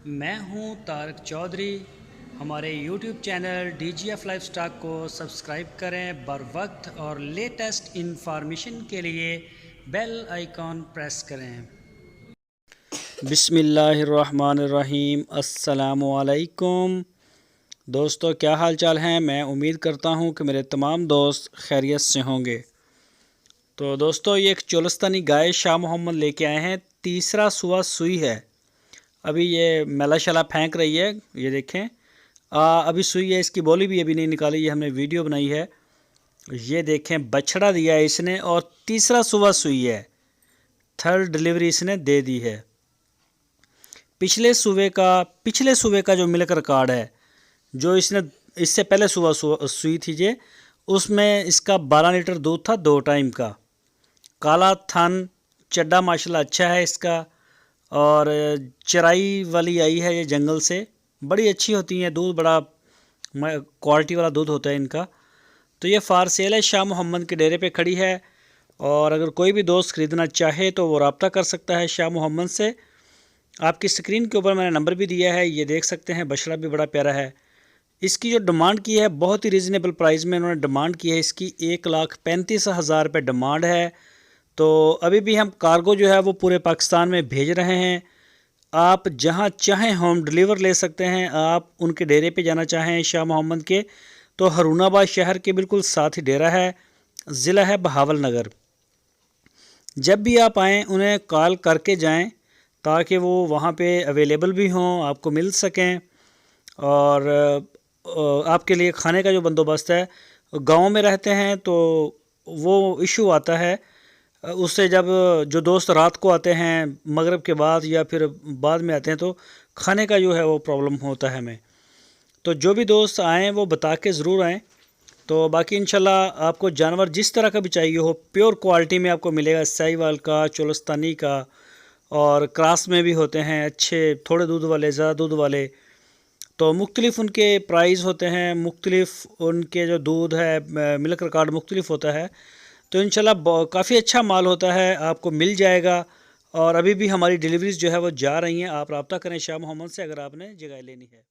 میں ہوں طارق چودھری۔ ہمارے YouTube channel D G F life stock کو سبسکرائب کریں بر وقت اور لیٹسٹ انفارمیشن کے لیے بیل آئیکن پریس کریں۔ بسم اللہ الرحمن الرحیم۔ السلام علیکم دوستو، کیا حال چال ہیں؟ میں امید کرتا ہوں کہ میرے تمام دوست خیریت سے ہوں گے۔ تو دوستو، یہ ایک چولستانی گائے شاہ محمد لے کے آئے ہیں۔ تیسرا سوا سوئی ہے، ابھی یہ میلا شلا پھینک رہی ہے، یہ دیکھیں ابھی سوئی ہے، اس کی بولی بھی ابھی نہیں نکالی، یہ ہم نے ویڈیو بنائی ہے۔ یہ دیکھیں بچھڑا دیا ہے اس نے اور تیسرا سوا سوئی ہے، تھرڈ ڈلیوری اس نے دے دی ہے۔ پچھلے صوبے کا جو ملک ریکارڈ ہے، جو اس نے اس سے پہلے صبح سوئی تھی اس میں اس کا 12 لیٹر دودھ تھا 2 ٹائم کا۔ کالا تھن چڈا ماشاءاللہ اچھا ہے اس کا، اور چرائی والی آئی ہے یہ جنگل سے، بڑی اچھی ہوتی ہیں، دودھ بڑا کوالٹی والا دودھ ہوتا ہے ان کا۔ تو یہ فار سیل ہے، شاہ محمد کے ڈیرے پہ کھڑی ہے، اور اگر کوئی بھی دوست خریدنا چاہے تو وہ رابطہ کر سکتا ہے شاہ محمد سے۔ آپ کی سکرین کے اوپر میں نے نمبر بھی دیا ہے، یہ دیکھ سکتے ہیں، بچڑا بھی بڑا پیارا ہے۔ اس کی جو ڈیمانڈ کی ہے بہت ہی ریزنیبل پرائز میں انہوں نے ڈیمانڈ کی ہے، اس کی 1,35,000 روپے ڈیمانڈ ہے۔ تو ابھی بھی ہم کارگو جو ہے وہ پورے پاکستان میں بھیج رہے ہیں، آپ جہاں چاہیں ہوم ڈلیور لے سکتے ہیں۔ آپ ان کے ڈیرے پہ جانا چاہیں شاہ محمد کے، تو ہارون آباد شہر کے بالکل ساتھ ہی ڈیرا ہے، ضلع ہے بہاول نگر۔ جب بھی آپ آئیں انہیں کال کر کے جائیں تاکہ وہ وہاں پہ اویلیبل بھی ہوں، آپ کو مل سکیں، اور آپ کے لیے کھانے کا جو بندوبست ہے، گاؤں میں رہتے ہیں تو وہ ایشو آتا ہے اس سے، جب جو دوست رات کو آتے ہیں مغرب کے بعد یا پھر بعد میں آتے ہیں تو کھانے کا جو ہے وہ پرابلم ہوتا ہے ہمیں۔ تو جو بھی دوست آئیں وہ بتا کے ضرور آئیں۔ تو باقی انشاءاللہ آپ کو جانور جس طرح کا بھی چاہیے ہو، پیور کوالٹی میں آپ کو ملے گا، ساہیوال کا، چولستانی کا، اور کراس میں بھی ہوتے ہیں اچھے، تھوڑے دودھ والے، زیادہ دودھ والے۔ تو مختلف ان کے پرائز ہوتے ہیں، مختلف ان کے جو دودھ ہے، ملک ریکارڈ مختلف ہوتا ہے۔ تو انشاءاللہ کافی اچھا مال ہوتا ہے، آپ کو مل جائے گا، اور ابھی بھی ہماری ڈیلیوریز جو ہے وہ جا رہی ہیں۔ آپ رابطہ کریں شاہ محمد سے اگر آپ نے جگہ لینی ہے۔